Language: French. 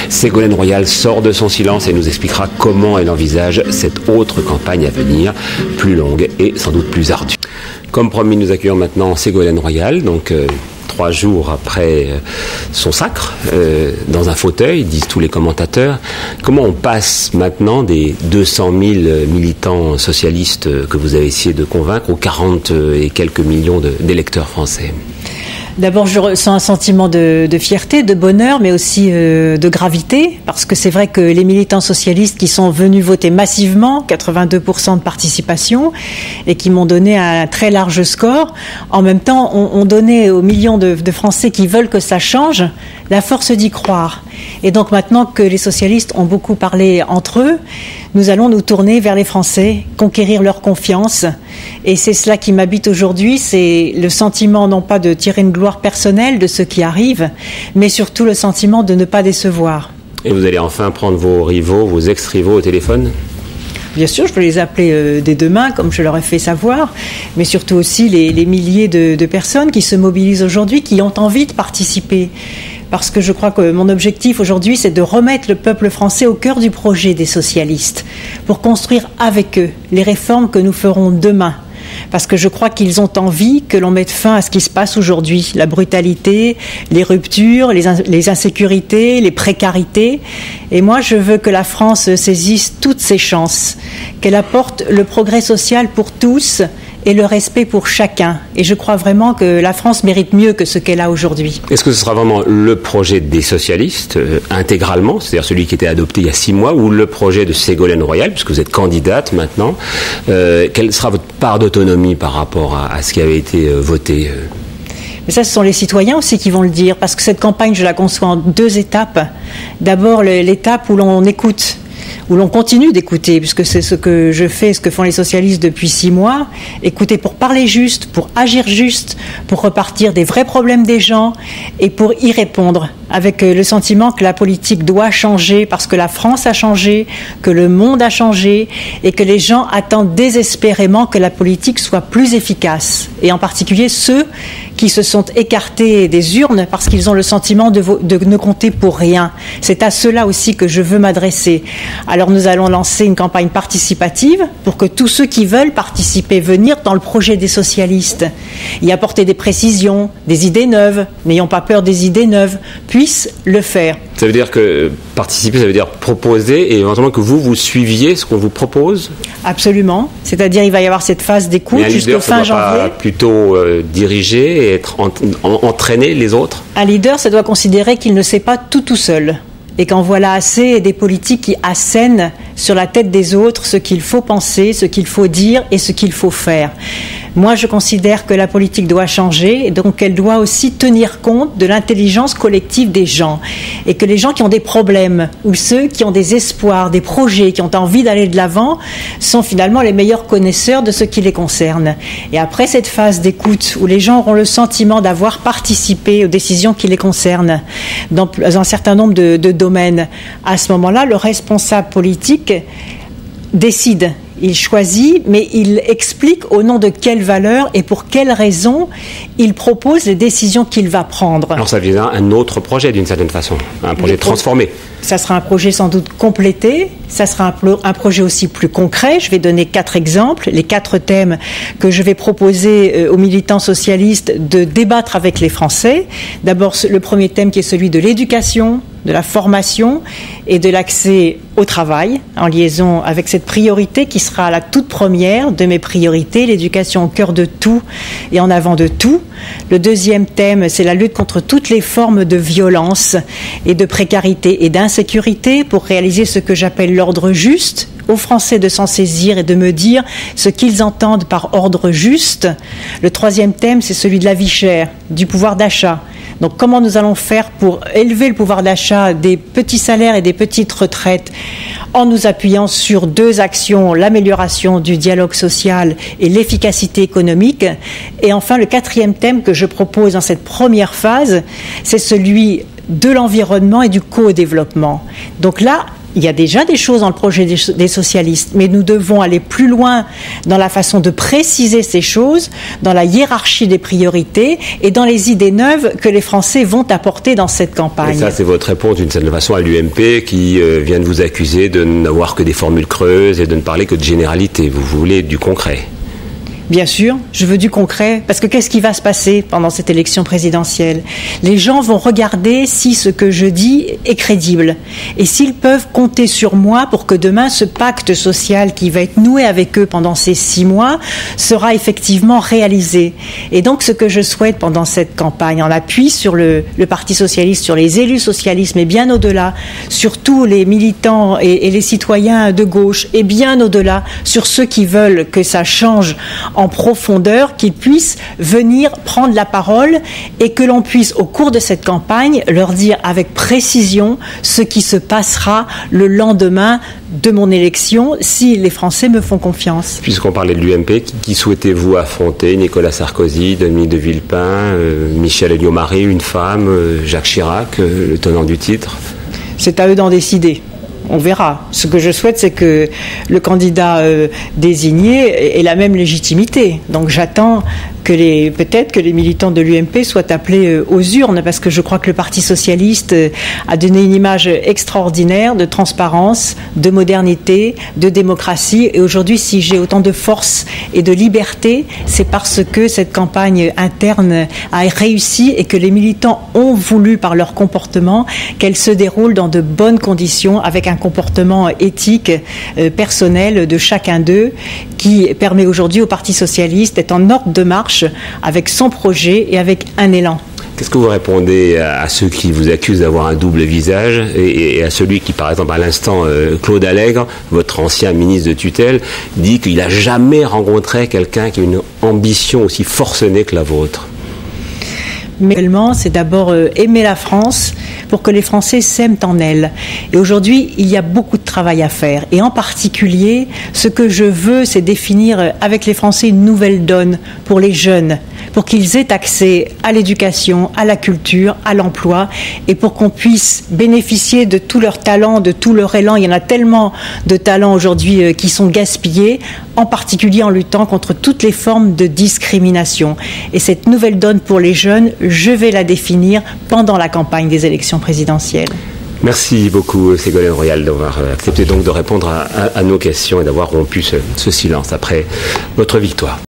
Ségolène Royal sort de son silence et nous expliquera comment elle envisage cette autre campagne à venir, plus longue et sans doute plus ardue. Comme promis, nous accueillons maintenant Ségolène Royal, donc 3 jours après son sacre, dans un fauteuil, disent tous les commentateurs. Comment on passe maintenant des 200 000 militants socialistes que vous avez essayé de convaincre aux 40 et quelques millions d'électeurs français ? D'abord, je ressens un sentiment de fierté, de bonheur, mais aussi de gravité, parce que c'est vrai que les militants socialistes qui sont venus voter massivement, 82% de participation, et qui m'ont donné un très large score, en même temps, ont donné aux millions de Français qui veulent que ça change la force d'y croire. Et donc maintenant que les socialistes ont beaucoup parlé entre eux, nous allons nous tourner vers les Français, conquérir leur confiance. Et c'est cela qui m'habite aujourd'hui, c'est le sentiment non pas de tirer une gloire personnelle de ce qui arrive, mais surtout le sentiment de ne pas décevoir. Et vous allez enfin prendre vos rivaux, vos ex-rivaux au téléphone ? Bien sûr, je peux les appeler dès demain, comme je leur ai fait savoir, mais surtout aussi les milliers de personnes qui se mobilisent aujourd'hui, qui ont envie de participer. Parce que je crois que mon objectif aujourd'hui, c'est de remettre le peuple français au cœur du projet des socialistes, pour construire avec eux les réformes que nous ferons demain. Parce que je crois qu'ils ont envie que l'on mette fin à ce qui se passe aujourd'hui, la brutalité, les ruptures, les insécurités, les précarités. Et moi, je veux que la France saisisse toutes ses chances, qu'elle apporte le progrès social pour tous et le respect pour chacun. Et je crois vraiment que la France mérite mieux que ce qu'elle a aujourd'hui. Est-ce que ce sera vraiment le projet des socialistes, intégralement, c'est-à-dire celui qui était adopté il y a 6 mois, ou le projet de Ségolène Royal, puisque vous êtes candidate maintenant, quelle sera votre part d'autonomie par rapport à ce qui avait été voté Mais ça, ce sont les citoyens aussi qui vont le dire, parce que cette campagne, je la conçois en 2 étapes. D'abord, l'étape où l'on écoute, où l'on continue d'écouter, puisque c'est ce que je fais, ce que font les socialistes depuis 6 mois, écouter pour parler juste, pour agir juste, pour repartir des vrais problèmes des gens et pour y répondre, avec le sentiment que la politique doit changer, parce que la France a changé, que le monde a changé, et que les gens attendent désespérément que la politique soit plus efficace, et en particulier ceux qui se sont écartés des urnes parce qu'ils ont le sentiment de ne compter pour rien. C'est à ceux-là aussi que je veux m'adresser. Alors nous allons lancer une campagne participative pour que tous ceux qui veulent participer, venir dans le projet des socialistes, y apporter des précisions, des idées neuves, n'ayons pas peur des idées neuves, puissent le faire. Ça veut dire que participer, ça veut dire proposer et éventuellement que vous suiviez ce qu'on vous propose ? Absolument. C'est-à-dire il va y avoir cette phase d'écoute jusqu'au fin janvier. Un leader, ça doit pas plutôt diriger et être entraîner les autres ? Un leader, ça doit considérer qu'il ne sait pas tout seul. Et qu'en voilà assez des politiques qui assènent sur la tête des autres ce qu'il faut penser, ce qu'il faut dire et ce qu'il faut faire. Moi, je considère que la politique doit changer et donc elle doit aussi tenir compte de l'intelligence collective des gens. Et que les gens qui ont des problèmes ou ceux qui ont des espoirs, des projets, qui ont envie d'aller de l'avant sont finalement les meilleurs connaisseurs de ce qui les concerne. Et après cette phase d'écoute où les gens auront le sentiment d'avoir participé aux décisions qui les concernent dans un certain nombre de domaines, à ce moment-là, le responsable politique décide. Il choisit, mais il explique au nom de quelle valeur et pour quelles raisons il propose les décisions qu'il va prendre. Alors ça devient un autre projet d'une certaine façon, un projet transformé. Ça sera un projet sans doute complété, ça sera un projet aussi plus concret. Je vais donner 4 exemples, les 4 thèmes que je vais proposer aux militants socialistes de débattre avec les Français. D'abord, le premier thème qui est celui de l'éducation, de la formation et de l'accès au travail, en liaison avec cette priorité qui sera la toute première de mes priorités, l'éducation au cœur de tout et en avant de tout. Le deuxième thème, c'est la lutte contre toutes les formes de violence et de précarité et d'insécurité pour réaliser ce que j'appelle l'ordre juste, aux Français de s'en saisir et de me dire ce qu'ils entendent par ordre juste. Le troisième thème, c'est celui de la vie chère, du pouvoir d'achat. Donc comment nous allons faire pour élever le pouvoir d'achat des petits salaires et des petites retraites en nous appuyant sur 2 actions, l'amélioration du dialogue social et l'efficacité économique. Et enfin, le 4e thème que je propose dans cette première phase, c'est celui de l'environnement et du co-développement. Donc là, Il y a déjà des choses dans le projet des socialistes, mais nous devons aller plus loin dans la façon de préciser ces choses, dans la hiérarchie des priorités et dans les idées neuves que les Français vont apporter dans cette campagne. Et ça, c'est votre réponse d'une certaine façon à l'UMP qui vient de vous accuser de n'avoir que des formules creuses et de ne parler que de généralité. Vous voulez du concret? Bien sûr, je veux du concret, parce que qu'est-ce qui va se passer pendant cette élection présidentielle? Les gens vont regarder si ce que je dis est crédible, et s'ils peuvent compter sur moi pour que demain, ce pacte social qui va être noué avec eux pendant ces 6 mois sera effectivement réalisé. Et donc, ce que je souhaite pendant cette campagne, en appui sur le Parti socialiste, sur les élus socialistes, mais bien au-delà, sur tous les militants et les citoyens de gauche, et bien au-delà, sur ceux qui veulent que ça change en profondeur, qu'ils puissent venir prendre la parole et que l'on puisse, au cours de cette campagne, leur dire avec précision ce qui se passera le lendemain de mon élection si les Français me font confiance. Puisqu'on parlait de l'UMP, qui souhaitez-vous affronter? Nicolas Sarkozy, Dominique de Villepin, Michel Alliot-Marie, une femme, Jacques Chirac, le tenant du titre? C'est à eux d'en décider. On verra. Ce que je souhaite, c'est que le candidat désigné ait la même légitimité. Donc j'attends peut-être que les militants de l'UMP soient appelés aux urnes, parce que je crois que le Parti socialiste a donné une image extraordinaire de transparence, de modernité, de démocratie. Et aujourd'hui, si j'ai autant de force et de liberté, c'est parce que cette campagne interne a réussi et que les militants ont voulu, par leur comportement, qu'elle se déroule dans de bonnes conditions, avec un comportement éthique, personnel de chacun d'eux, qui permet aujourd'hui au Parti socialiste d'être en ordre de marche avec son projet et avec un élan. Qu'est-ce que vous répondez à ceux qui vous accusent d'avoir un double visage et à celui qui, par exemple, à l'instant, Claude Allègre, votre ancien ministre de tutelle, dit qu'il n'a jamais rencontré quelqu'un qui a une ambition aussi forcenée que la vôtre? Mais c'est d'abord aimer la France pour que les Français s'aiment en elle. Et aujourd'hui, il y a beaucoup de travail à faire. Et en particulier, ce que je veux, c'est définir avec les Français une nouvelle donne pour les jeunes, pour qu'ils aient accès à l'éducation, à la culture, à l'emploi, et pour qu'on puisse bénéficier de tout leur talent, de tout leur élan. Il y en a tellement de talents aujourd'hui qui sont gaspillés, en particulier en luttant contre toutes les formes de discrimination. Et cette nouvelle donne pour les jeunes, je vais la définir pendant la campagne des élections présidentielles. Merci beaucoup Ségolène Royal d'avoir accepté donc de répondre à nos questions et d'avoir rompu ce silence après votre victoire.